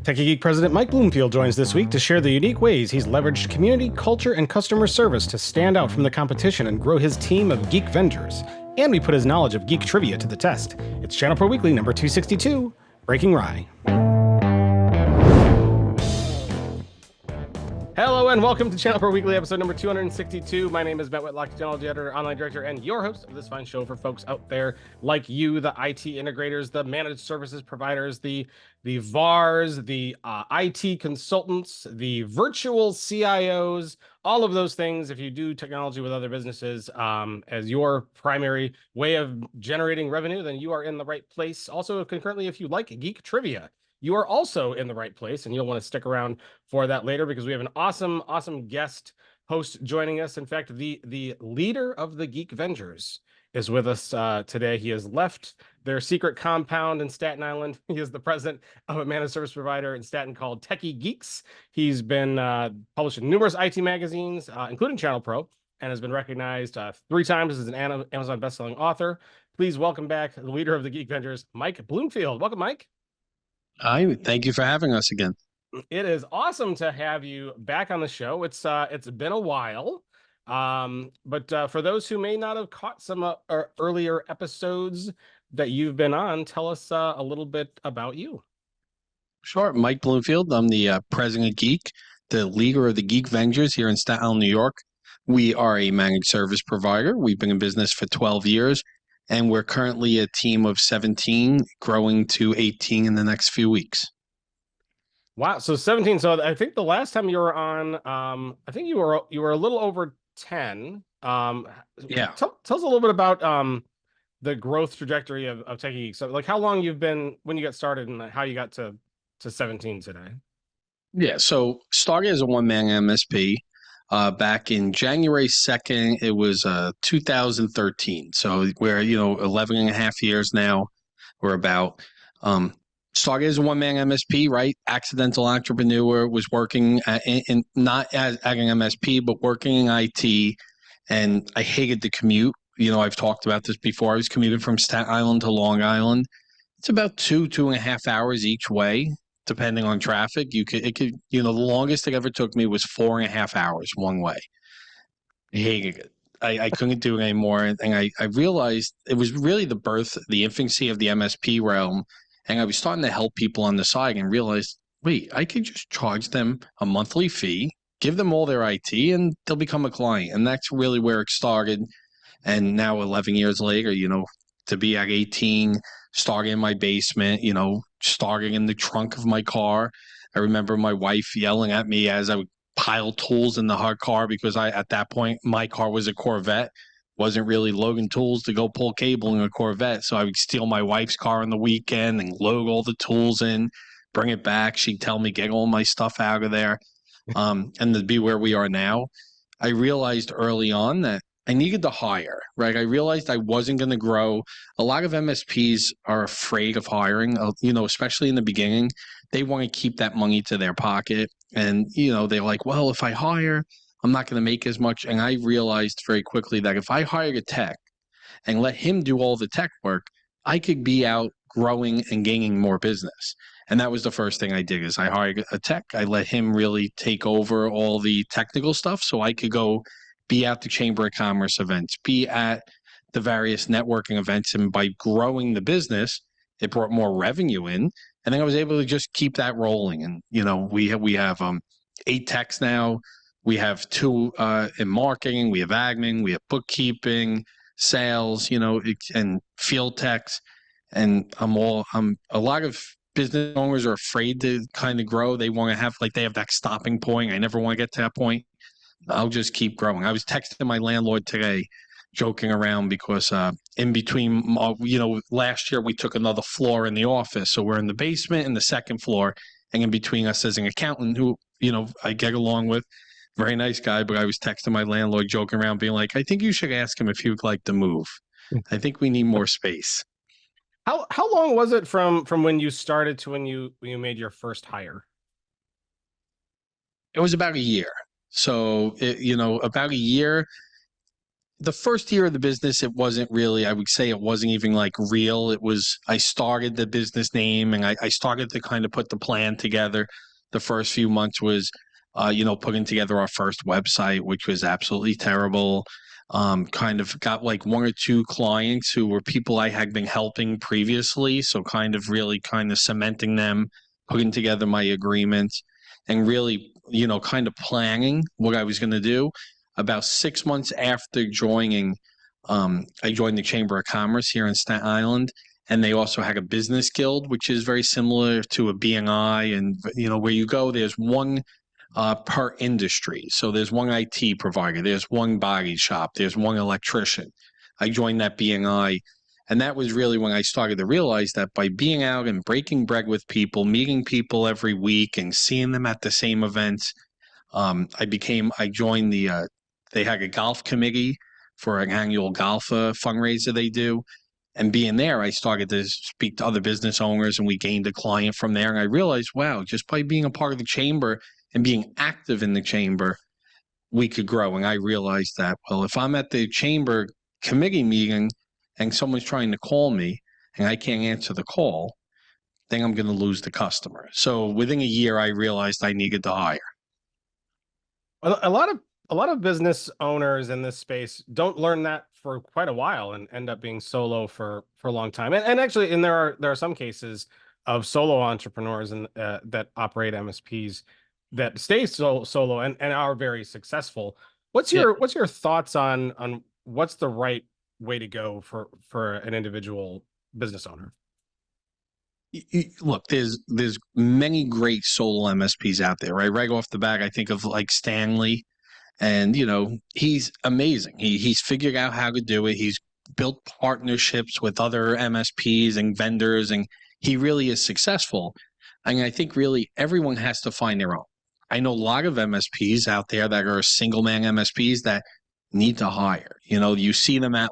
Tekie Geek President Mike Bloomfield joins this week to share the unique ways he's leveraged community, culture, and customer service to stand out from the competition and grow his team of geek vendors. And we put his knowledge of geek trivia to the test. It's ChannelPro Weekly number 262, Breaking Rye. Hello and welcome to ChannelPro Weekly episode number 262. My name is Matt Whitlock, technology editor, online director, and your host of this fine show for folks out there like you, the IT integrators, the managed services providers, the VARs, the IT consultants, the virtual CIOs, all of those things. If you do technology with other businesses as your primary way of generating revenue, then you are in the right place. Also, concurrently, if you like geek trivia, you are also in the right place, and you'll want to stick around for that later because we have an awesome guest host joining us. In fact, the leader of the Geek Vengers is with us today. He has left their secret compound in Staten Island. He is the president of a managed service provider in Staten called Tekie Geeks. He's been published in numerous IT magazines, including ChannelPro, and has been recognized 3 times as an Amazon bestselling author. Please welcome back the leader of the Geek Vengers, Mike Bloomfield. Welcome, Mike. Hi, thank you for having us again. It is awesome to have you back on the show. It's been a while, but for those who may not have caught some earlier episodes that you've been on, tell us a little bit about you. Sure, Mike Bloomfield. I'm the president of Geek, the leader of the Geek Vengers here in Staten Island, New York. We are a managed service provider. We've been in business for 12 years, and we're currently a team of 17, growing to 18 in the next few weeks. Wow, so 17. So I think the last time you were on, I think you were a little over 10. Yeah. Tell us a little bit about the growth trajectory of Tekie Geek. So, like, how long you've been when you got started, and how you got to 17 today. Yeah, so started as a one-man MSP. Back in January 2nd, it was 2013. So we're, 11 and a half years now. We're about started as a one-man MSP, right? Accidental entrepreneur, was working not as an MSP, but working in IT. And I hated the commute. I've talked about this before. I was commuting from Staten Island to Long Island. It's about 2.5 hours each way, depending on traffic. The longest it ever took me was 4.5 hours one way. I hated it. I couldn't do it anymore. And I realized it was really the infancy of the MSP realm. And I was starting to help people on the side and realized, wait, I could just charge them a monthly fee, give them all their IT, and they'll become a client. And that's really where it started. And now 11 years later, to be at 18, starting in my basement, starting in the trunk of my car. I remember my wife yelling at me as I would pile tools in her car because at that point, my car was a Corvette. Wasn't really loading tools to go pull cable in a Corvette. So I would steal my wife's car on the weekend and load all the tools in, bring it back. She'd tell me, get all my stuff out of there. And to be where we are now, I realized early on that I needed to hire, right? I realized I wasn't going to grow. A lot of MSPs are afraid of hiring, especially in the beginning. They want to keep that money to their pocket. And, they're like, well, if I hire, I'm not going to make as much. And I realized very quickly that if I hired a tech and let him do all the tech work, I could be out growing and gaining more business. And that was the first thing I did is I hired a tech. I let him really take over all the technical stuff so I could go be at the Chamber of Commerce events, be at the various networking events. And by growing the business, it brought more revenue in. And then I was able to just keep that rolling. And, we have 8 techs now. We have 2 in marketing. We have admin. We have bookkeeping, sales, and field techs. And a lot of business owners are afraid to kind of grow. They want to have, they have that stopping point. I never want to get to that point. I'll just keep growing. I was texting my landlord today, joking around because in between, last year we took another floor in the office. So we're in the basement and the second floor. And in between us is an accountant who, I get along with. Very nice guy. But I was texting my landlord, joking around, being like, I think you should ask him if he would like to move. I think we need more space. How long was it from when you started to when you made your first hire? It was about a year. So, about a year. the first year of the business, it wasn't really, I would say it wasn't even like real. It was, I started the business name and I started to kind of put the plan together. The first few months was, putting together our first website, which was absolutely terrible. Kind of got like one or two clients who were people I had been helping previously. So kind of really kind of cementing them, putting together my agreement and really, kind of planning what I was going to do. About 6 months after joining, I joined the Chamber of Commerce here in Staten Island, and they also had a business guild, which is very similar to a BNI. And where you go, there's one per industry. So there's one IT provider, there's one body shop, there's one electrician. I joined that BNI, and that was really when I started to realize that by being out and breaking bread with people, meeting people every week, and seeing them at the same events, I joined they had a golf committee for an annual golf fundraiser they do. And being there, I started to speak to other business owners and we gained a client from there. And I realized, wow, just by being a part of the chamber and being active in the chamber, we could grow. And I realized that, well, if I'm at the chamber committee meeting and someone's trying to call me and I can't answer the call, then I'm going to lose the customer. So within a year, I realized I needed to hire. A lot of business owners in this space don't learn that for quite a while and end up being solo for a long time. And actually, there are some cases of solo entrepreneurs and that operate MSPs that stay solo and are very successful. What's Yeah. your thoughts on what's the right way to go for an individual business owner? Look, there's many great solo MSPs out there, right? Right off the bat, I think of like Stanley, and he's amazing. He's figured out how to do it. He's built partnerships with other MSPs and vendors, and he really is successful. And I think really everyone has to find their own. I know a lot of MSPs out there that are single man MSPs that need to hire. You see them at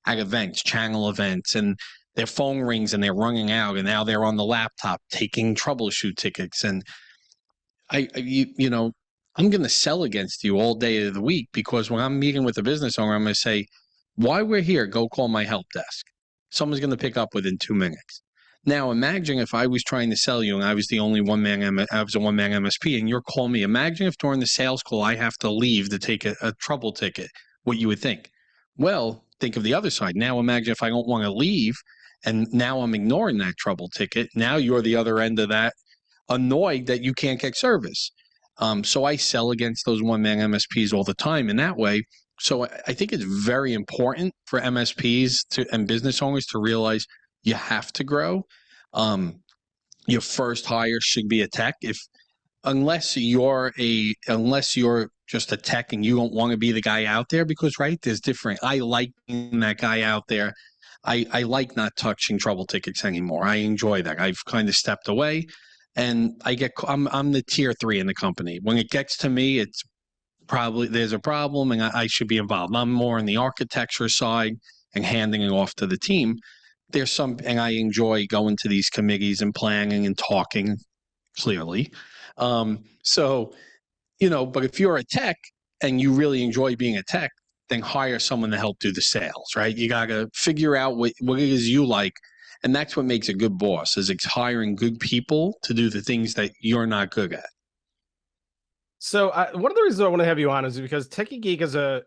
events, channel events, and their phone rings and they're running out, and now they're on the laptop taking troubleshoot tickets. And I'm going to sell against you all day of the week, because when I'm meeting with a business owner, I'm going to say, "Why we're here, go call my help desk." Someone's going to pick up within 2 minutes. Now, imagine if I was trying to sell you and I was I was a one-man MSP and you're calling me. Imagine if during the sales call I have to leave to take a trouble ticket, what you would think. Well, think of the other side. Now imagine if I don't want to leave and now I'm ignoring that trouble ticket. Now you're the other end of that, annoyed that you can't get service. So I sell against those one-man MSPs all the time in that way. So I think it's very important for MSPs and business owners to realize you have to grow. Your first hire should be a tech. Unless you're just a tech and you don't want to be the guy out there, because right, I like being that guy out there. I like not touching trouble tickets anymore. I enjoy that. I've kind of stepped away, and I'm the tier 3 in the company. When it gets to me, it's probably there's a problem and I should be involved. I'm more on the architecture side and handing it off to the team. And I enjoy going to these committees and planning and talking, clearly. But if you're a tech and you really enjoy being a tech, then hire someone to help do the sales, right? You got to figure out what it is you like. And that's what makes a good boss, is it's hiring good people to do the things that you're not good at. So one of the reasons I want to have you on is because Tekie Geek is a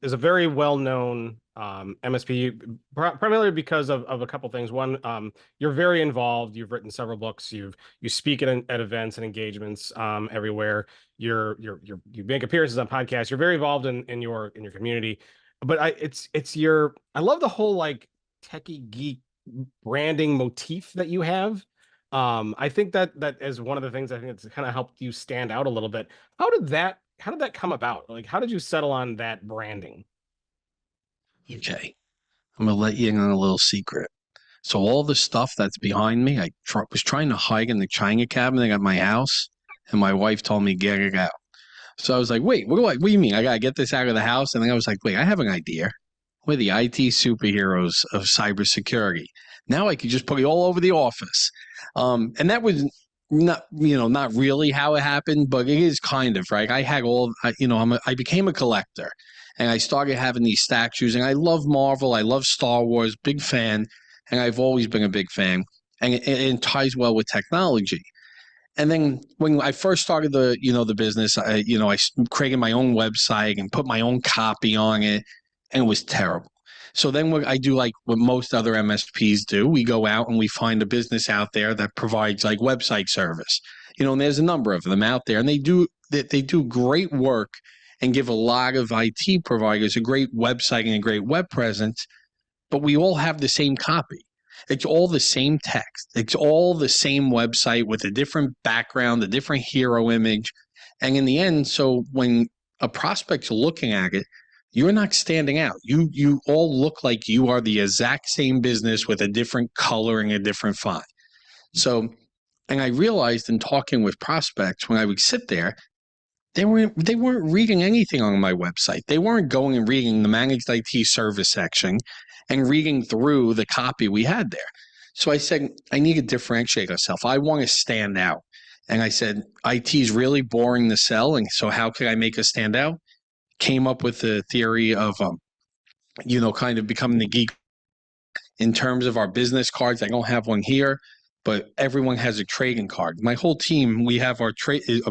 very well known MSP, primarily because of a couple things. One, you're very involved. You've written several books. You speak at events and engagements everywhere. You make appearances on podcasts. You're very involved in your community. But I love the whole Tekie Geek branding motif that you have. I think that is one of the things I think it's kind of helped you stand out a little bit. How did that come about? How did you settle on that branding? Okay. I'm going to let you in on a little secret. So all the stuff that's behind me, I was trying to hide in the china cabinet at my house, and my wife told me, get it out. So I was like, wait, what do you mean? I got to get this out of the house? And then I was like, wait, I have an idea. We're the IT superheroes of cybersecurity. Now I could just put it all over the office. And that was not really how it happened, but it is kind of, right? I became a collector. And I started having these statues, and I love Marvel, I love Star Wars, big fan, and I've always been a big fan, and it ties well with technology. And then when I first started the business, I created my own website and put my own copy on it, and it was terrible. So then what I do, like what most other MSPs do, we go out and we find a business out there that provides like website service. And there's a number of them out there, and they do great work and give a lot of IT providers a great website and a great web presence, but we all have the same copy. It's all the same text. It's all the same website with a different background, a different hero image. And in the end, so when a prospect's looking at it, you're not standing out. You all look like you are the exact same business with a different color and a different font. So, and I realized in talking with prospects, when I would sit there, they weren't reading anything on my website. They weren't going and reading the managed IT service section and reading through the copy we had there. So I said, I need to differentiate myself. I want to stand out. And I said, IT is really boring to sell. And so how could I make us stand out? Came up with the theory of, kind of becoming the geek in terms of our business cards. I don't have one here, but everyone has a trading card. My whole team, we have a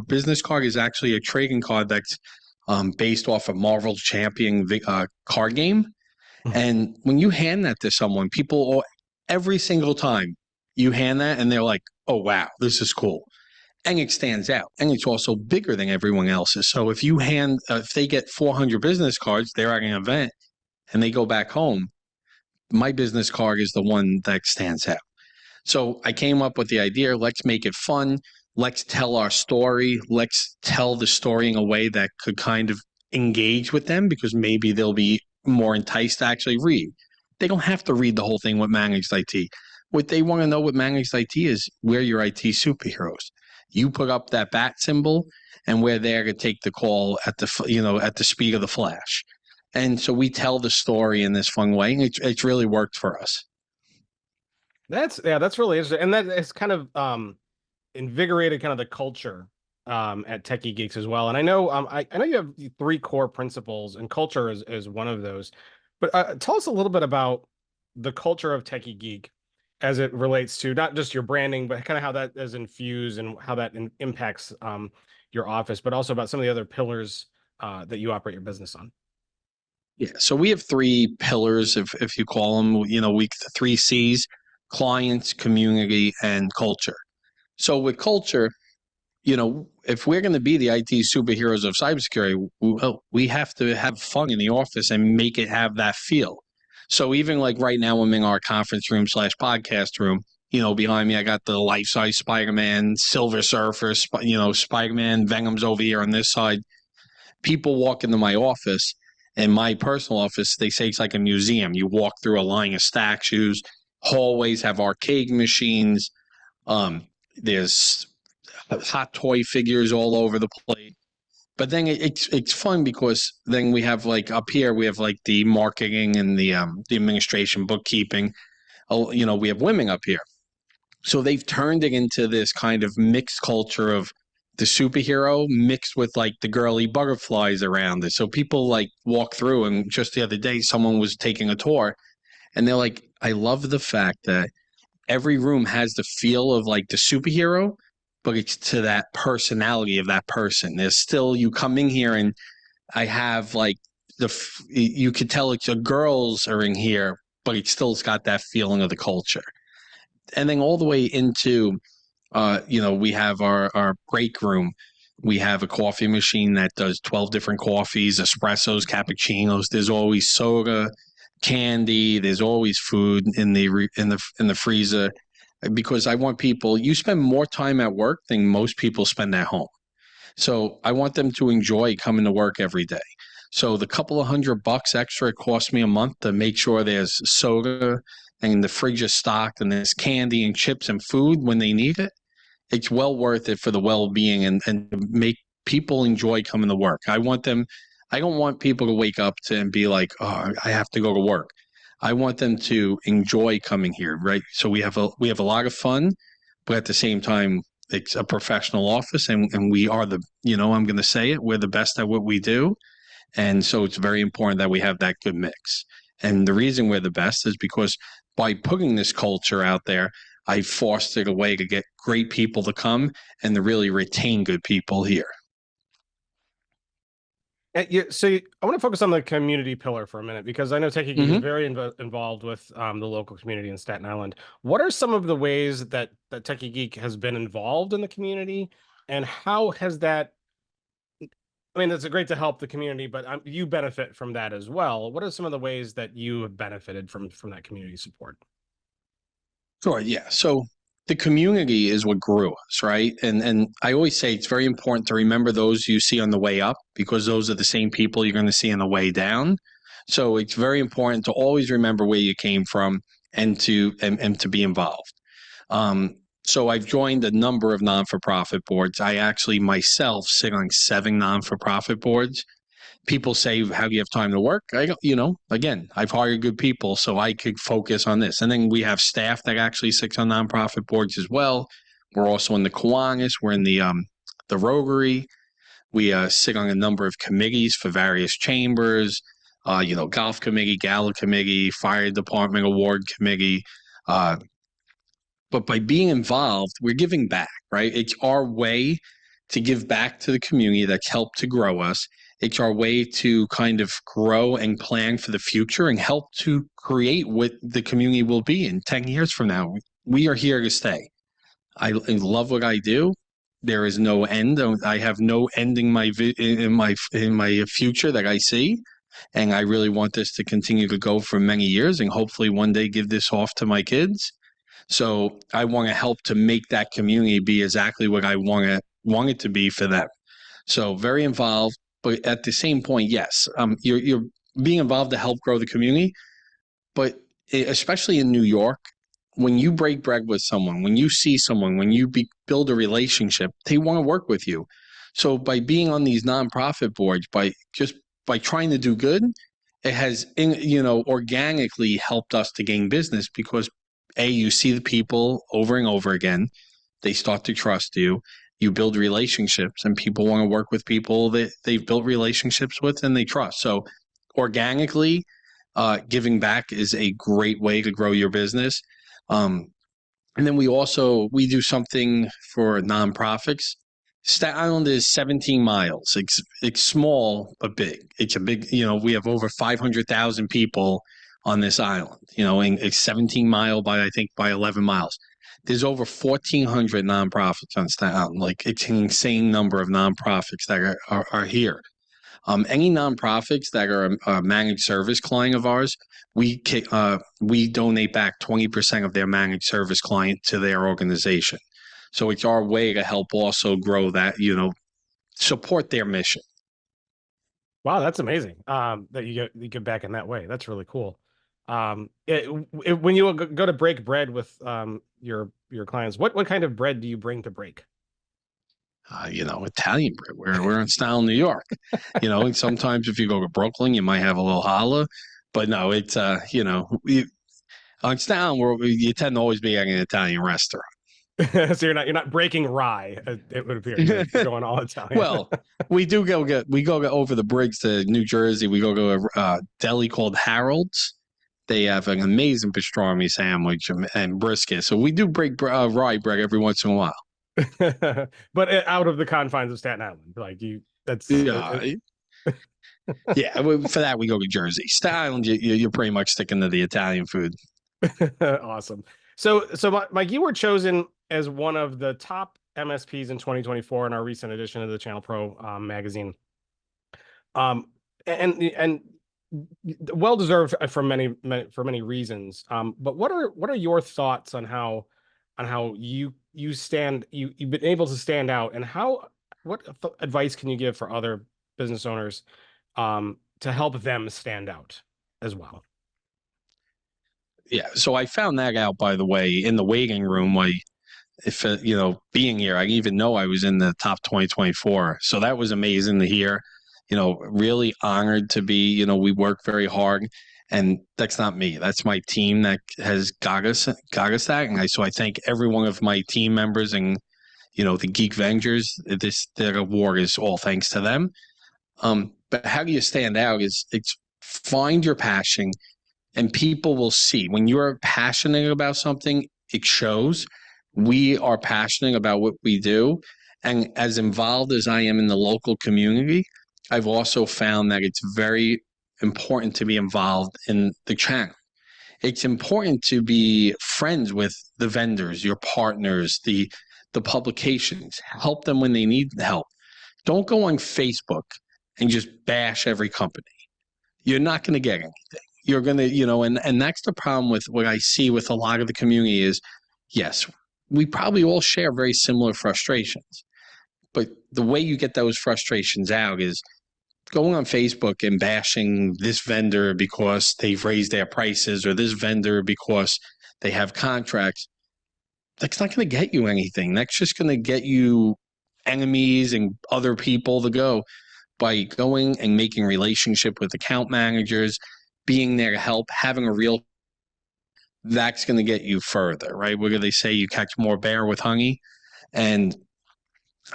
business card is actually a trading card that's based off a Marvel Champion card game. And when you hand that to someone, people, every single time you hand that, and they're like, oh, wow, this is cool. And it stands out. And it's also bigger than everyone else's. So if they get 400 business cards, they're at an event, and they go back home, my business card is the one that stands out. So I came up with the idea, let's make it fun. Let's tell our story. Let's tell the story in a way that could kind of engage with them, because maybe they'll be more enticed to actually read. They don't have to read the whole thing with managed IT. What they want to know with managed IT is we're your IT superheroes. You put up that bat symbol, and we're there to take the call at the speed of the flash. And so we tell the story in this fun way, and it's really worked for us. That's really interesting, and that is kind of invigorated kind of the culture at Tekie Geeks as well. And I know I know you have 3 core principles, and culture is one of those. But tell us a little bit about the culture of Tekie Geek as it relates to not just your branding, but kind of how that is infused and how that impacts your office, but also about some of the other pillars that you operate your business on. Yeah, so we have 3 pillars, if you call them, the 3 C's: clients, community, and culture. So with culture, if we're going to be the IT superheroes of cybersecurity, we have to have fun in the office and make it have that feel. So even like right now, I'm in our conference room / podcast room. Behind me, I got the life-size Spider-Man, Silver Surfer, Spider-Man, Venom's over here on this side. People walk into my office, in my personal office, they say it's like a museum. You walk through a line of statues, hallways have arcade machines. There's hot toy figures all over the place. But then it's fun because then we have like up here, we have like the marketing and the administration, bookkeeping. We have women up here. So they've turned it into this kind of mixed culture of the superhero mixed with like the girly butterflies around it. So people like walk through, and just the other day, someone was taking a tour, and they're like, I love the fact that every room has the feel of like the superhero, but it's to that personality of that person. There's still, you come in here and I have like you could tell it's the girls are in here, but it's got that feeling of the culture. And then all the way into, we have our break room. We have a coffee machine that does 12 different coffees, espressos, cappuccinos. There's always soda, candy. There's always food in the freezer, because I want people. You spend more time at work than most people spend at home, so I want them to enjoy coming to work every day. So the couple of $100 extra it costs me a month to make sure there's soda and the fridge is stocked and there's candy and chips and food when they need it. It's well worth it for the well-being and make people enjoy coming to work. I don't want people to wake up and be like, oh, I have to go to work. I want them to enjoy coming here, right? So we have a lot of fun, but at the same time, it's a professional office, and we are I'm going to say it, we're the best at what we do. And so it's very important that we have that good mix. And the reason we're the best is because by putting this culture out there, I fostered a way to get great people to come and to really retain good people here. I want to focus on the community pillar for a minute, because I know Tekie Geek is very involved with the local community in Staten Island. What are some of the ways that Tekie Geek has been involved in the community, and how has that? I mean, it's great to help the community, but you benefit from that as well. What are some of the ways that you have benefited from that community support? Sure, yeah. So the community is what grew us, right? And I always say it's very important to remember those you see on the way up, because those are the same people you're going to see on the way down. So it's very important to always remember where you came from and to be involved. So I've joined a number of non-for-profit boards. I actually myself sit on 7 non-for-profit boards. People say, how do you have time to work? I don't, again, I've hired good people so I could focus on this. And then we have staff that actually sits on nonprofit boards as well. We're also in the Kiwanis. We're in the Rotary. We sit on a number of committees for various chambers, golf committee, gala committee, fire department award committee. But by being involved, we're giving back, right? It's our way to give back to the community that's helped to grow us. It's our way to kind of grow and plan for the future and help to create what the community will be in 10 years from now. We are here to stay. I love what I do. There is no end. I have no end in my future that I see. And I really want this to continue to go for many years and hopefully one day give this off to my kids. So I want to help to make that community be exactly what I want it to be for them. So very involved, but at the same point, yes, you're being involved to help grow the community. But especially in New York, when you break bread with someone, when you see someone, when you build a relationship, they want to work with you. So by being on these nonprofit boards, by trying to do good, it has organically helped us to gain business, because you see the people over and over again. They start to trust you. You build relationships, and people want to work with people that they've built relationships with and they trust. So organically, giving back is a great way to grow your business. And then we do something for nonprofits. Staten Island is 17 miles. It's small but big. It's a big, we have over 500,000 people on this island, and it's 17 mile by 11 miles. There's over 1,400 nonprofits on Staten Island. Like, it's an insane number of nonprofits that are here. Any nonprofits that are a managed service client of ours, we donate back 20% of their managed service client to their organization. So it's our way to help also grow that, support their mission. Wow, that's amazing. That you give back in that way. That's really cool. When you go to break bread with your clients, what kind of bread do you bring to break? Italian bread. We're in Staten Island, New York. And sometimes if you go to Brooklyn, you might have a little challah, but no, it's on Staten Island, you tend to always be at an Italian restaurant. So you're not breaking rye. It would appear you're going all Italian. Well, we go over the bridge to New Jersey. We go to a deli called Harold's. They have an amazing pastrami sandwich and brisket. So we do break rye bread every once in a while. But out of the confines of Staten Island, yeah. For that we go to Jersey. Staten Island, you're pretty much sticking to the Italian food. Awesome. So Mike, you were chosen as one of the top MSPs in 2024 in our recent edition of the ChannelPro magazine. And well deserved for many reasons. But what are your thoughts on how you've been able to stand out, and what advice can you give for other business owners to help them stand out as well? Yeah, so I found that out, by the way, in the waiting room. Being here, I didn't even know I was in the top 2024. So that was amazing to hear. Really honored to be. We work very hard, and that's not me. That's my team that has got us that. And so I thank every one of my team members and the Geek Vengers. That award is all thanks to them. But how do you stand out is it's find your passion, and people will see when you're passionate about something, it shows. We are passionate about what we do. And as involved as I am in the local community, I've also found that it's very important to be involved in the channel. It's important to be friends with the vendors, your partners, the publications, help them when they need help. Don't go on Facebook and just bash every company. You're not going to get anything. You're going to, and that's the problem with what I see with a lot of the community is, yes, we probably all share very similar frustrations, but the way you get those frustrations out is going on Facebook and bashing this vendor because they've raised their prices or this vendor because they have contracts. That's not going to get you anything. That's just going to get you enemies and other people to go. By going and making relationship with account managers, being there to help, having a real, that's going to get you further, right? Where they say you catch more bear with honey, and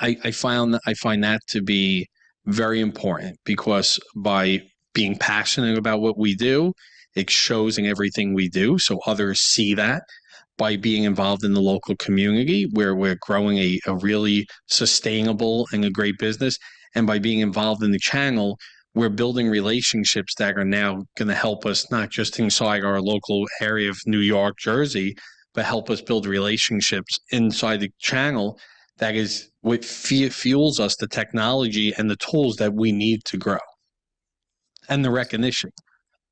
I find that to be very important because by being passionate about what we do, it shows in everything we do, so others see that. By being involved in the local community where we're growing a really sustainable and a great business, and by being involved in the channel, we're building relationships that are now going to help us not just inside our local area of New York, Jersey, but help us build relationships inside the channel. That is what fuels us the technology and the tools that we need to grow and the recognition.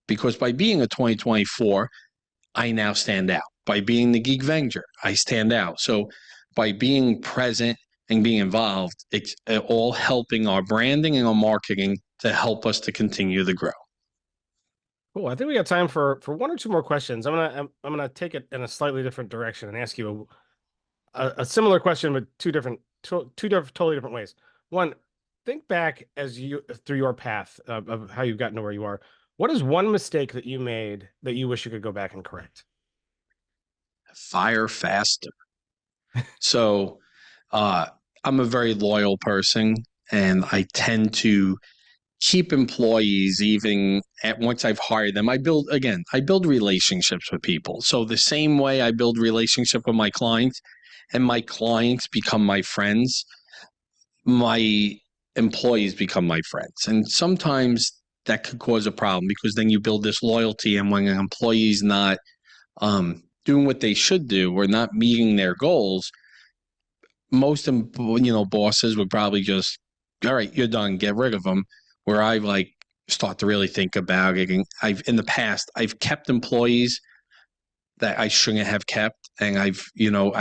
Because by being a 2024, I now stand out. By being the Geek Avenger, I stand out. So by being present and being involved, it's all helping our branding and our marketing to help us to continue to grow. Cool. I think we got time for one or two more questions. I'm gonna take it in a slightly different direction and ask you a similar question, but two totally different ways. One, think back as you through your path of how you've gotten to where you are. What is one mistake that you made that you wish you could go back and correct? Fire faster. So I'm a very loyal person, and I tend to keep employees even at once I've hired them. I build relationships with people. So the same way I build relationship with my clients and my clients become my friends, my employees become my friends. And sometimes that could cause a problem because then you build this loyalty, and when an employee's not doing what they should do or not meeting their goals, most bosses would probably just, all right, you're done, get rid of them. Where I start to really think about it, and in the past I've kept employees that I shouldn't have kept, and I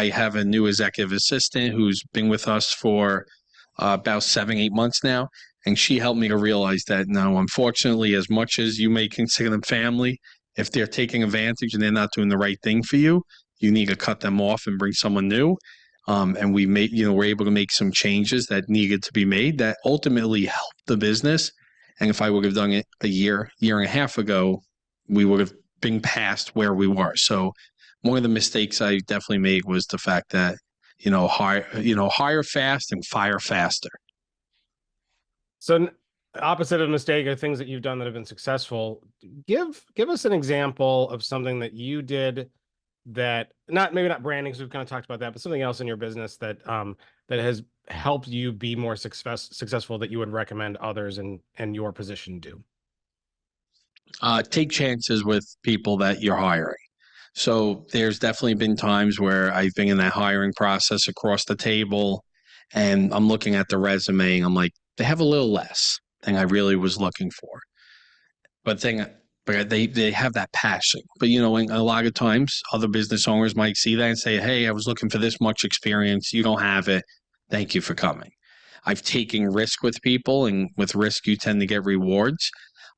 have a new executive assistant who's been with us for about 7-8 months now, and she helped me to realize that no, unfortunately, as much as you may consider them family, if they're taking advantage and they're not doing the right thing for you, you need to cut them off and bring someone new. And we we're able to make some changes that needed to be made that ultimately helped the business. And if I would have done it a year and a half ago, we would have been past where we were. So one of the mistakes I definitely made was the fact that, hire fast and fire faster. So opposite of mistake are things that you've done that have been successful. Give us an example of something that you did that maybe not branding, because we've kind of talked about that, but something else in your business that that has helped you be more successful that you would recommend others in your position do. Take chances with people that you're hiring. So there's definitely been times where I've been in that hiring process across the table, and I'm looking at the resume and I'm like, they have a little less than I really was looking for. But they have that passion. But and a lot of times other business owners might see that and say, hey, I was looking for this much experience. You don't have it. Thank you for coming. I've taken risk with people, and with risk you tend to get rewards.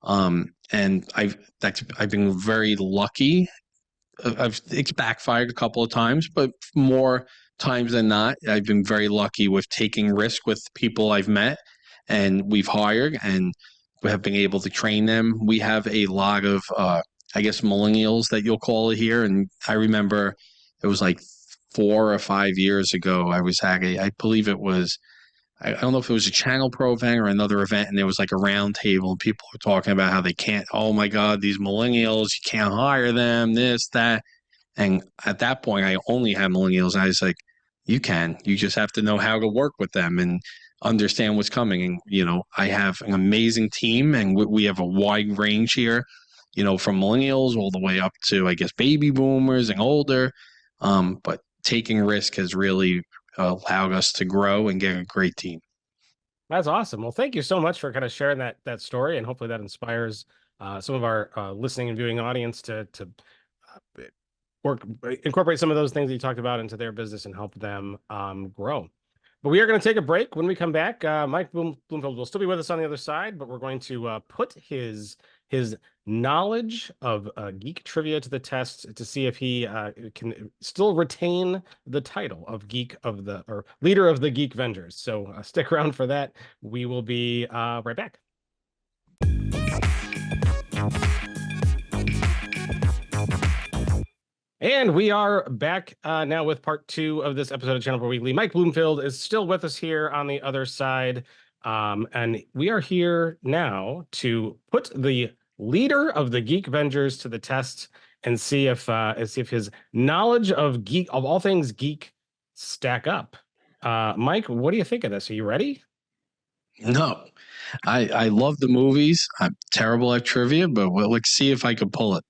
And I've been very lucky. It's backfired a couple of times, but more times than not, I've been very lucky with taking risk with people I've met and we've hired, and we have been able to train them. We have a lot of, millennials that you'll call it here. And I remember it was like 4 or 5 years ago, I was at I believe it was I don't know if it was a ChannelPro event or another event, and there was like a round table, and people were talking about how they can't. Oh my God, these millennials, you can't hire them. This, that, and at that point, I only had millennials, and I was like, you can. You just have to know how to work with them and understand what's coming. And I have an amazing team, and we have a wide range here. From millennials all the way up to, I guess, baby boomers and older. But taking risk has really allowed us to grow and get a great team. That's awesome. Well, thank you so much for kind of sharing that story, and hopefully that inspires some of our listening and viewing audience to incorporate some of those things that you talked about into their business and help them grow. But we are going to take a break. When we come back, Mike Bloomfield will still be with us on the other side, but we're going to put his knowledge of geek trivia to the test to see if he can still retain the title of leader of the Geek Vengers. So stick around for that. We will be right back. And we are back now with part 2 of this episode of ChannelPro Weekly. Mike Bloomfield is still with us here on the other side. And we are here now to put the leader of the Geek Vengers to the test and see if his knowledge of all things geek stack up. Mike, what do you think of this? Are you ready? No, I love the movies. I'm terrible at trivia, but let's see if I can pull it.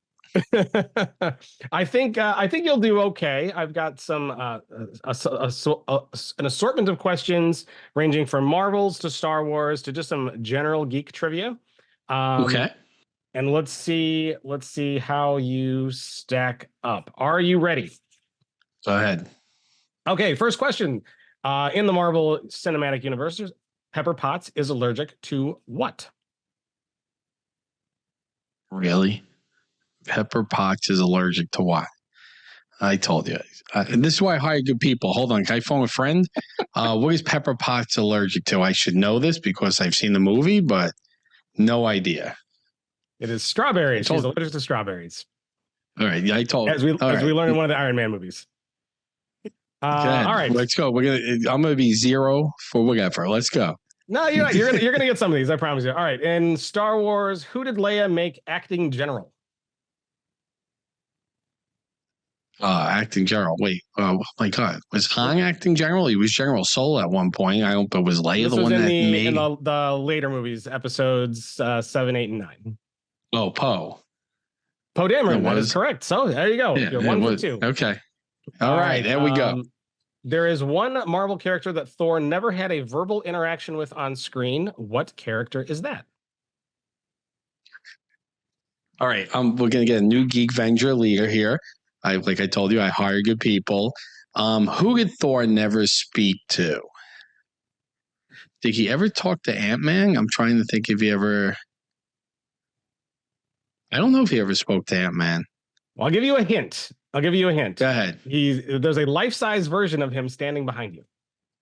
I think you'll do okay. I've got some an assortment of questions ranging from Marvels to Star Wars to just some general geek trivia. Okay. And let's see how you stack up. Are you ready? Go ahead. Okay, first question. In the Marvel Cinematic Universe, Pepper Potts is allergic to what? Really? Pepper Potts is allergic to what? I told you. This is why I hire good people. Hold on. Can I phone a friend? What is Pepper Potts allergic to? I should know this because I've seen the movie, but no idea. It is strawberries. She's allergic to strawberries. All right. Yeah, I told. As we learned in one of the Iron Man movies. All right. Let's go. I'm gonna be 0 for whatever. Let's go. No, you're gonna get some of these. I promise you. All right. In Star Wars, who did Leia make acting general? Acting general. Wait. Oh my God. Was Han acting general? He was General Soul at one point. I don't. But was Leia the one that made in the later movies, episodes 7, 8, and 9? Oh, Poe. Poe Dameron. That is correct. So there you go. Yeah, You're 1 for 2. Okay. All right. There we go. There is one Marvel character that Thor never had a verbal interaction with on screen. What character is that? All right. We're gonna get a new Geek Venger leader here. Like I told you, I hire good people. Who did Thor never speak to? Did he ever talk to Ant-Man? I'm trying to think if he ever. I don't know if he ever spoke to Ant-Man. Well, I'll give you a hint. Go ahead. There's a life-size version of him standing behind you.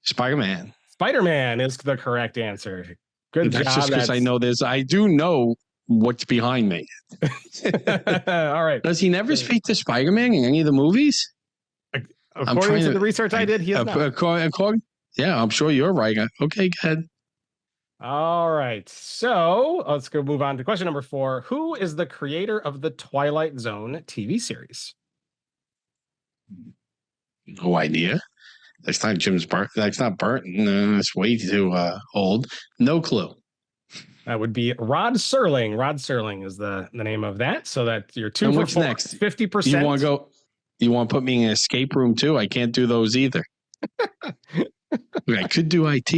Spider-Man. Spider-Man is the correct answer. Good job. That's just because I know this. I do know what's behind me. All right. Does he never speak to Spider-Man in any of the movies? According to the research I did, he is not. Yeah, I'm sure you're right. Okay, go ahead. All right. So let's go move on to question number 4. Who is the creator of the Twilight Zone TV series? No idea. That's not That's not Burton. That's way too old. No clue. That would be Rod Serling. Rod Serling is the name of that. So that you're 2 for 4. Next? 50%. You want to go? You want to put me in an escape room too? I can't do those either. I could do IT.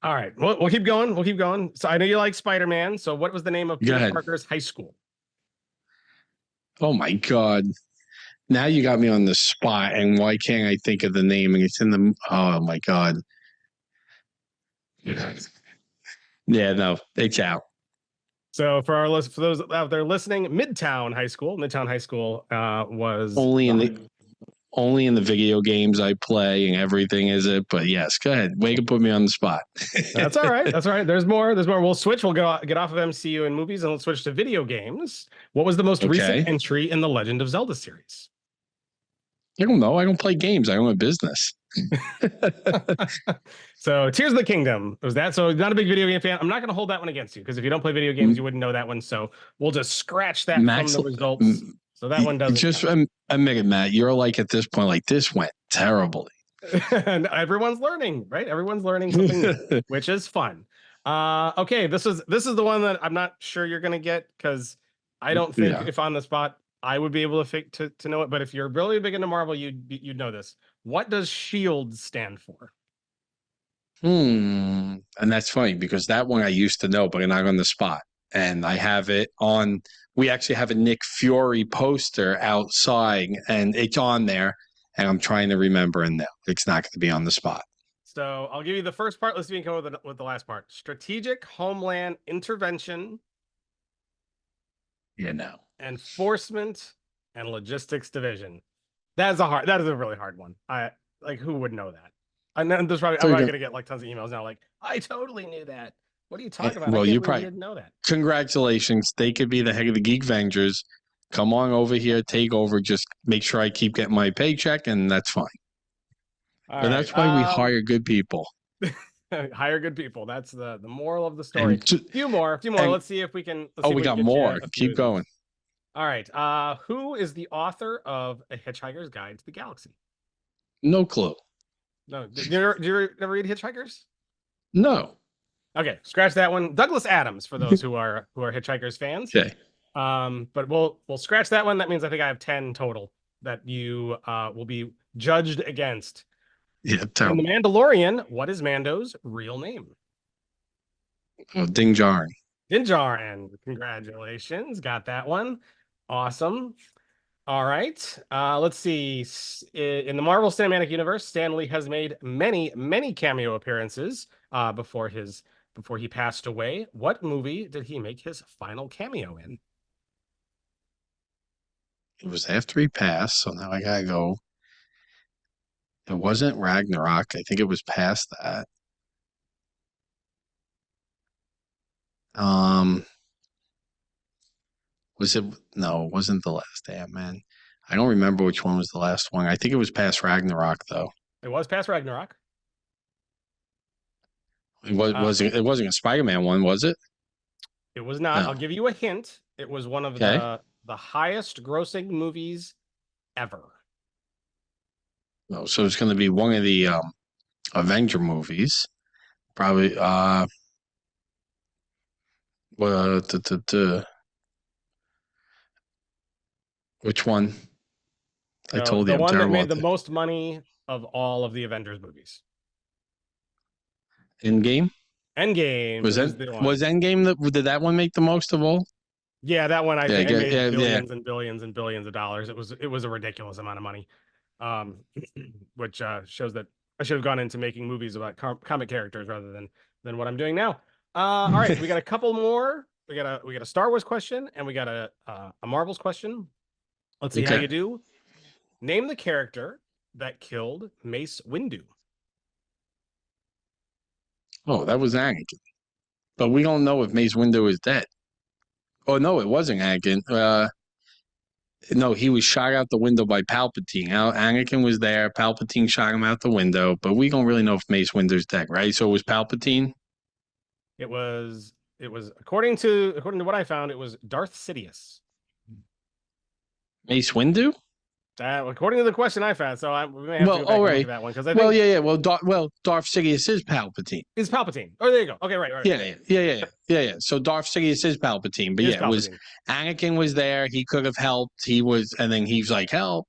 All right. We'll keep going. So I know you like Spider-Man. So what was the name of Peter Parker's high school? Oh my God. Now you got me on the spot, and why can't I think of the name? And it's in the. Oh my God. Yeah, no, it's out. So for those out there listening, Midtown High School was only in the video games I play and everything, is it? But yes, go ahead. Way to put me on the spot. That's all right. That's all right. There's more. We'll switch. We'll get off of MCU and movies, and let's switch to video games. What was the most recent entry in the Legend of Zelda series? I don't know. I don't play games. I own a business. So Tears of the Kingdom was that. So not a big video game fan. I'm not going to hold that one against you because if you don't play video games, you wouldn't know that one. So we'll just scratch that Max, from the results. So that one doesn't just count. admit it, Matt. You're like at this point, like this went terribly. And everyone's learning, right? Everyone's learning something new, which is fun. Okay, this is the one that I'm not sure you're gonna get because I don't think if on the spot I would be able to know it. But if you're really big into Marvel, you'd know this. What does SHIELD stand for? And that's funny because that one I used to know, but not on the spot. And I have it on. We actually have a Nick Fury poster outside, and it's on there. And I'm trying to remember, and no, it's not going to be on the spot. So I'll give you the first part. Let's see if you can come with the last part. Strategic Homeland Intervention. Yeah, no. Enforcement and Logistics Division. That is a really hard one. Who would know that? And then I'm probably gonna get like tons of emails now. Like, I totally knew that. What are you talking about? Well, you probably didn't know that. Congratulations. They could be the head of the Geek Vengers. Come on over here, take over. Just make sure I keep getting my paycheck, and that's fine. But that's why we hire good people. Hire good people. That's the moral of the story. A few more. Let's see if we can. We got more. Keep going. All right. Who is the author of A Hitchhiker's Guide to the Galaxy? No clue. No. Did you ever read Hitchhikers? No. Okay, scratch that one. Douglas Adams for those who are Hitchhikers fans. Okay. But we'll scratch that one. That means I think I have 10 total that you will be judged against. Yeah, terrible. In The Mandalorian, what is Mando's real name? Oh, Din Djarin. Din Djarin. Congratulations. Got that one. Awesome. All right. Let's see. In the Marvel Cinematic Universe, Stan Lee has made many cameo appearances before he passed away. What movie did he make his final cameo in? It was after he passed, so now I gotta go. It wasn't Ragnarok. I think it was past that. Was it? No, it wasn't the last Ant-Man. I don't remember which one was the last one. I think it was past Ragnarok, though. It was past Ragnarok. It wasn't a Spider-Man one, was it? It was not. No. I'll give you a hint. It was one of the highest grossing movies ever. No, so it's going to be one of the Avenger movies. Probably which one? I told you the one that made the most money of all of the Avengers movies. Endgame? Endgame was Endgame did that one make the most of all? Yeah, that one I think it made billions and billions and billions of dollars. It was a ridiculous amount of money. Which shows that I should have gone into making movies about comic characters rather than what I'm doing now. All right, we got a couple more. We got a Star Wars question and we got a Marvel's question. Let's see how you do. Name the character that killed Mace Windu. Oh, that was Anakin. But we don't know if Mace Windu is dead. Oh, no, it wasn't Anakin. No, he was shot out the window by Palpatine. Anakin was there. Palpatine shot him out the window. But we don't really know if Mace Windu's dead, right? So it was Palpatine? It was according to what I found, it was Darth Sidious. Mace Windu? According to the question I found, so we may have to go back and look at that one because I think Darth Sidious is Palpatine. Is Palpatine? Oh, there you go. Okay, right. Yeah. So Darth Sidious is Palpatine, but it was Anakin was there. He could have helped. And then he's like help,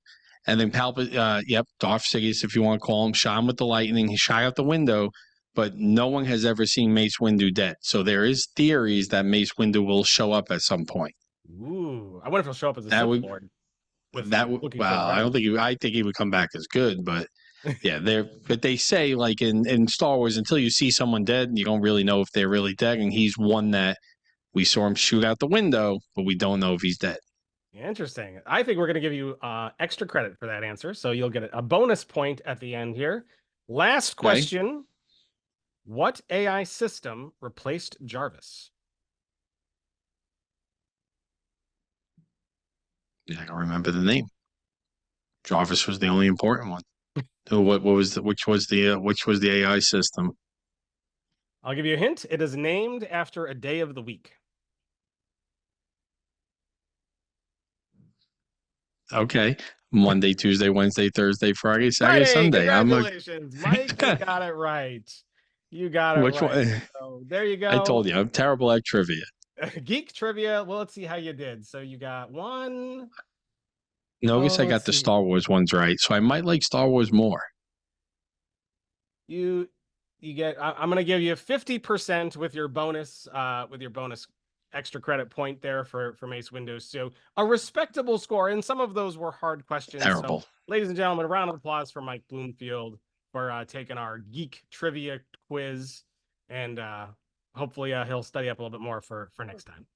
and then Palpatine. Darth Sidious, if you want to call him, shot him with the lightning. He shot out the window, but no one has ever seen Mace Windu dead. So there is theories that Mace Windu will show up at some point. Ooh, I wonder if he'll show up as a Sith Lord. I think he would come back as good, but but they say like in Star Wars, until you see someone dead, you don't really know if they're really dead. And he's one that we saw him shoot out the window, but we don't know if he's dead. Interesting. I think we're going to give you extra credit for that answer, so you'll get a bonus point at the end here. Last question: okay. What AI system replaced Jarvis? Yeah, I don't remember the name. Jarvis was the only important one. Which was the AI system? I'll give you a hint. It is named after a day of the week. Okay. Monday, Tuesday, Wednesday, Thursday, Friday, Saturday, Friday. Sunday. Congratulations, Mike. You got it right. You got it Which right. one? So there you I go. told you, I'm terrible at trivia. Geek trivia. Well, let's see how you did. So you got one. Notice I Let's got the see. Star Wars ones right, so I might like Star Wars more. You get. I'm going to give you 50% with your bonus. Extra credit point there for Mace Windows. So a respectable score, and some of those were hard questions. So, Terrible. ladies and gentlemen, a round of applause for Mike Bloomfield for taking our geek trivia quiz, and hopefully he'll study up a little bit more for next time.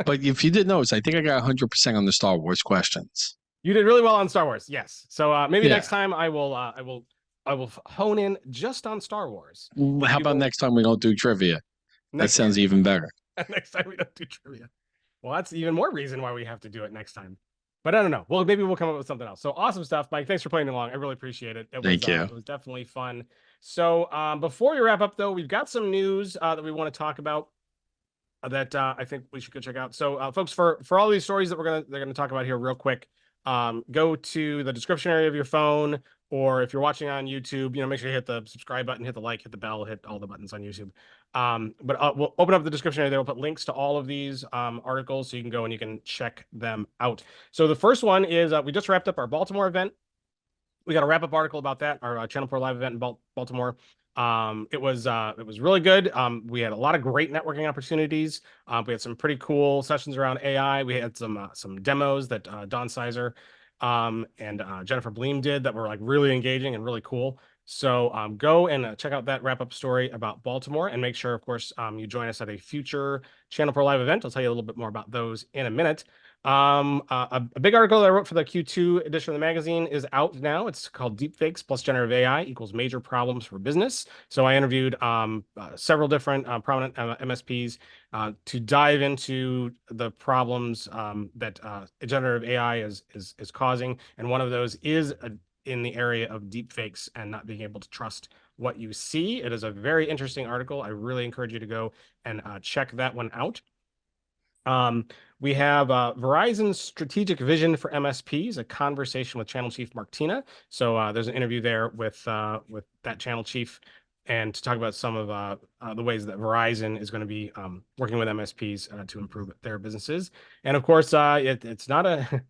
But if you did notice, I think I got 100% on the Star Wars questions. You did really well on Star Wars, yes. So maybe Yeah. next time I will hone in just on Star Wars. How about next time we don't do trivia? That sounds even better. Next time we don't do trivia. Well, that's even more reason why we have to do it next time. But I don't know. Well, maybe we'll come up with something else. So awesome stuff, Mike. Thanks for playing along. I really appreciate it. Thank you. It was definitely fun. So before we wrap up, though, we've got some news that we want to talk about that I think we should go check out. So, folks, for all these stories that they're gonna talk about here real quick, go to the description area of your phone, or if you're watching on YouTube, make sure you hit the subscribe button, hit the like, hit the bell, hit all the buttons on YouTube. But we'll open up the description area there. We'll put links to all of these articles so you can go and you can check them out. So the first one is we just wrapped up our Baltimore event. We got a wrap-up article about that, our ChannelPro Live event in Baltimore. It was really good. We had a lot of great networking opportunities. We had some pretty cool sessions around AI. We had some demos that Don Sizer and Jennifer Bleem did that were like really engaging and really cool. So go and check out that wrap-up story about Baltimore, and make sure, of course, you join us at a future ChannelPro Live event. I'll tell you a little bit more about those in a minute. A big article that I wrote for the Q2 edition of the magazine is out now. It's called Deepfakes plus Generative AI equals Major Problems for Business. So I interviewed several different prominent MSPs to dive into the problems that generative AI is causing, and one of those is in the area of deepfakes and not being able to trust what you see. It is a very interesting article. I really encourage you to go and check that one out. We have Verizon's strategic vision for MSPs, a conversation with Channel Chief Mark Tina. So there's an interview there with that Channel Chief, and to talk about some of the ways that Verizon is going to be working with MSPs to improve their businesses. And of course, it's not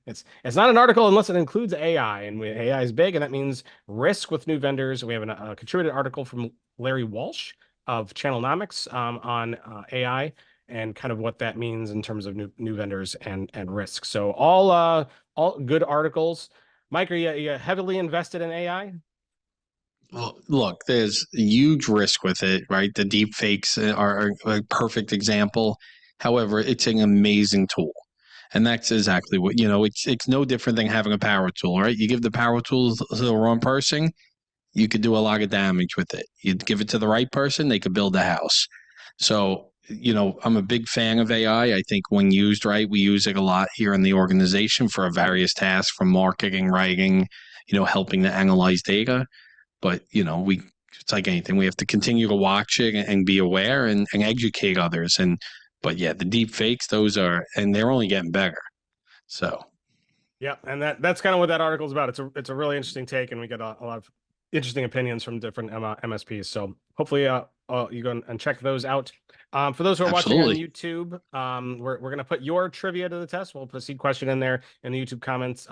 it's not an article unless it includes AI, and AI is big, and that means risk with new vendors. We have a contributed article from Larry Walsh of Channelnomics on AI, and kind of what that means in terms of new vendors and risk. So all good articles. Mike, are you heavily invested in AI? Well, look, there's a huge risk with it, right? The deep fakes are a perfect example. However, it's an amazing tool. And that's exactly what, it's no different than having a power tool, right? You give the power tools to the wrong person, you could do a lot of damage with it. You give it to the right person, they could build a house. So, I'm a big fan of AI. I think when used right, we use it a lot here in the organization for various tasks, from marketing, writing, helping to analyze data. But, it's like anything. We have to continue to watch it and be aware and educate others. But yeah, the deep fakes, and they're only getting better. So. Yeah, and that's kind of what that article is about. It's a really interesting take, and we get a lot of interesting opinions from different MSPs. So hopefully you go and check those out. For those who are watching on YouTube, we're going to put your trivia to the test. We'll put a seed question in there in the YouTube comments.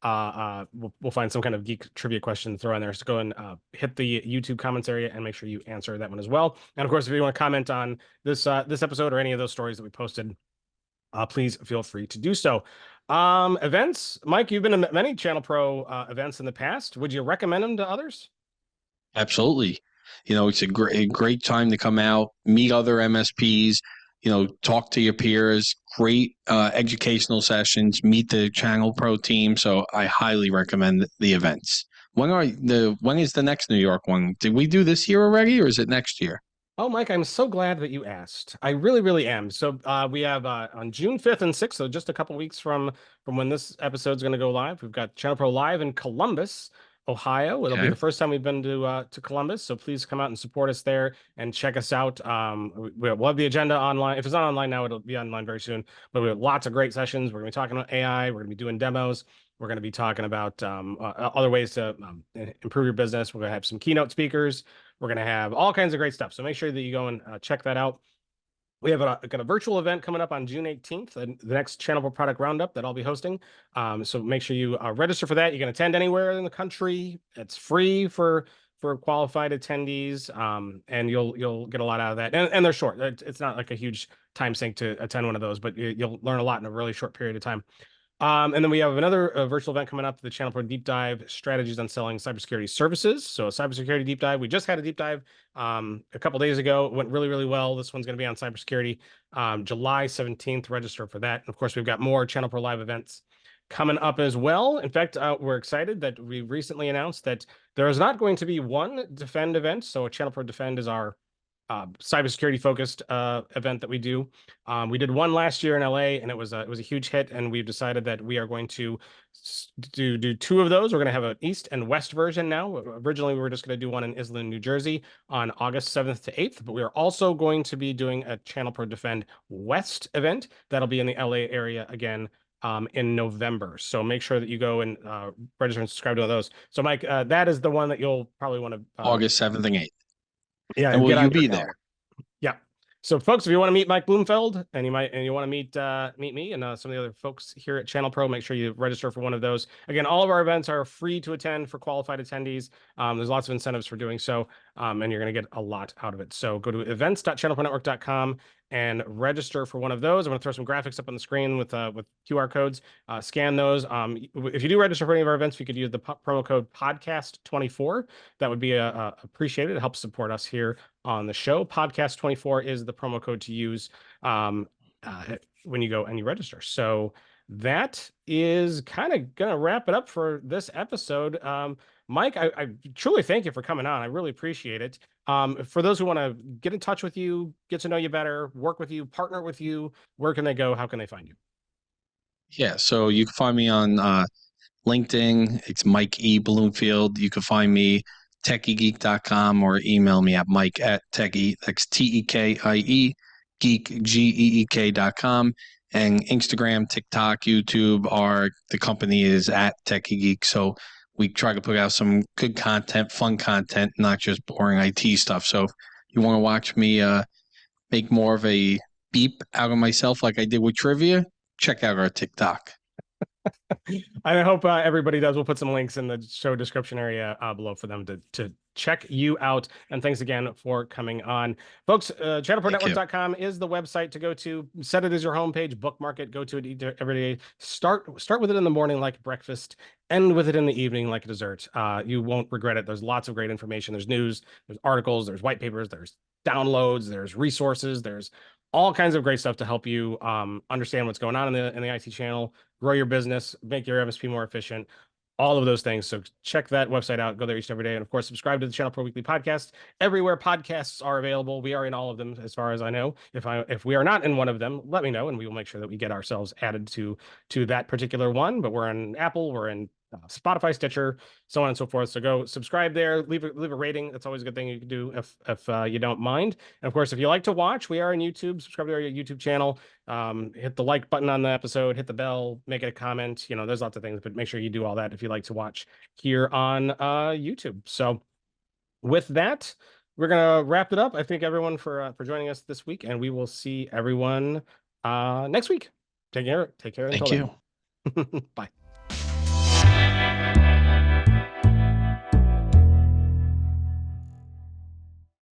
We'll find some kind of geek trivia question to throw in there. So go and hit the YouTube comments area and make sure you answer that one as well. And of course, if you want to comment on this episode or any of those stories that we posted, please feel free to do so. Events, Mike, you've been to many ChannelPro events in the past. Would you recommend them to others? Absolutely. It's a great time to come out, meet other MSPs, talk to your peers, great educational sessions, meet the ChannelPro team. So I highly recommend the events. When is the next New York one? Did we do this year already, or is it next year? Oh, Mike, I'm so glad that you asked. I really, really am. So we have on June 5th and 6th, so just a couple weeks from when this episode's going to go live, we've got Channel Pro Live in Columbus, Ohio. It'll be Okay. the first time we've been to Columbus, so please come out and support us there and check us out. We'll have the agenda online. If it's not online now, it'll be online very soon. But we have lots of great sessions. We're going to be talking about AI. We're going to be doing demos. We're going to be talking about other ways to improve your business. We're going to have some keynote speakers. We're going to have all kinds of great stuff. So make sure that you go and check that out. We have got a virtual event coming up on June 18th, the next ChannelPro product roundup that I'll be hosting. So make sure you register for that. You can attend anywhere in the country. It's free for qualified attendees, and you'll get a lot out of that. And they're short. It's not like a huge time sink to attend one of those, but you'll learn a lot in a really short period of time. And then we have another virtual event coming up, the ChannelPro Deep Dive Strategies on Selling Cybersecurity Services. So a cybersecurity deep dive. We just had a deep dive a couple days ago. It went really, really well. This one's going to be on cybersecurity. July 17th, register for that. And of course, we've got more ChannelPro Live events coming up as well. In fact, we're excited that we recently announced that there is not going to be one Defend event. So ChannelPro Defend is our cybersecurity focused event that we do. We did one last year in LA, and it was a huge hit. And we've decided that we are going to do two of those. We're going to have an East and West version now. Originally, we were just going to do one in Islington, New Jersey, on August 7th to 8th. But we are also going to be doing a ChannelPro Defend West event that'll be in the LA area again in November. So make sure that you go and register and subscribe to those. So Mike, that is the one that you'll probably want to August 7th and 8th. yeah, And will get on you your be calendar. there? Yeah. So, folks, if you want to meet Mike Bloomfield and you want to meet me and some of the other folks here at Channel Pro, make sure you register for one of those. Again, all of our events are free to attend for qualified attendees. There's lots of incentives for doing so, and you're going to get a lot out of it. So go to events.channelpronetwork.com and register for one of those. I'm going to throw some graphics up on the screen with QR codes. Scan those. If you do register for any of our events, you could use the promo code podcast24. That would be appreciated. It helps support us here on the show. Podcast 24 is the promo code to use when you go and you register. So that is kind of gonna wrap it up for this episode. Mike, I truly thank you for coming on. I really appreciate it. For those who want to get in touch with you, get to know you better, work with you, partner with you, where can they go? How can they find you? Yeah, so you can find me on LinkedIn. It's Mike E. Bloomfield. You can find me tekiegeek.com or email me at Mike at Tekie. That's Tekie, geek, geek.com. And Instagram, TikTok, YouTube the company is at Tekie Geek. So we try to put out some good content, fun content, not just boring IT stuff. So if you want to watch me make more of a beep out of myself like I did with trivia, check out our TikTok. I hope everybody does. We'll put some links in the show description area below for them to check you out. And thanks again for coming on. Folks, ChannelProNetwork.com is the website to go to. Set it as your homepage, bookmark it, go to it every day. Start with it in the morning like breakfast, end with it in the evening like dessert. You won't regret it. There's lots of great information. There's news, there's articles, there's white papers, there's downloads, there's resources, there's all kinds of great stuff to help you understand what's going on in the IT channel, grow your business, make your MSP more efficient, all of those things. So check that website out. Go there each and every day. And of course, subscribe to the ChannelPro Weekly podcast. Everywhere podcasts are available. We are in all of them, as far as I know. If we are not in one of them, let me know, and we will make sure that we get ourselves added to that particular one. But we're in Apple, we're in Spotify, Stitcher, so on and so forth. So go subscribe there, leave a rating. That's always a good thing you can do if you don't mind. And of course, if you like to watch, we are on YouTube. Subscribe to our YouTube channel. Hit the like button on the episode, hit the bell, make it a comment. There's lots of things, but make sure you do all that if you like to watch here on YouTube. So with that, we're gonna wrap it up. I thank everyone for joining us this week, and we will see everyone next week. Take care. Thank you. Bye.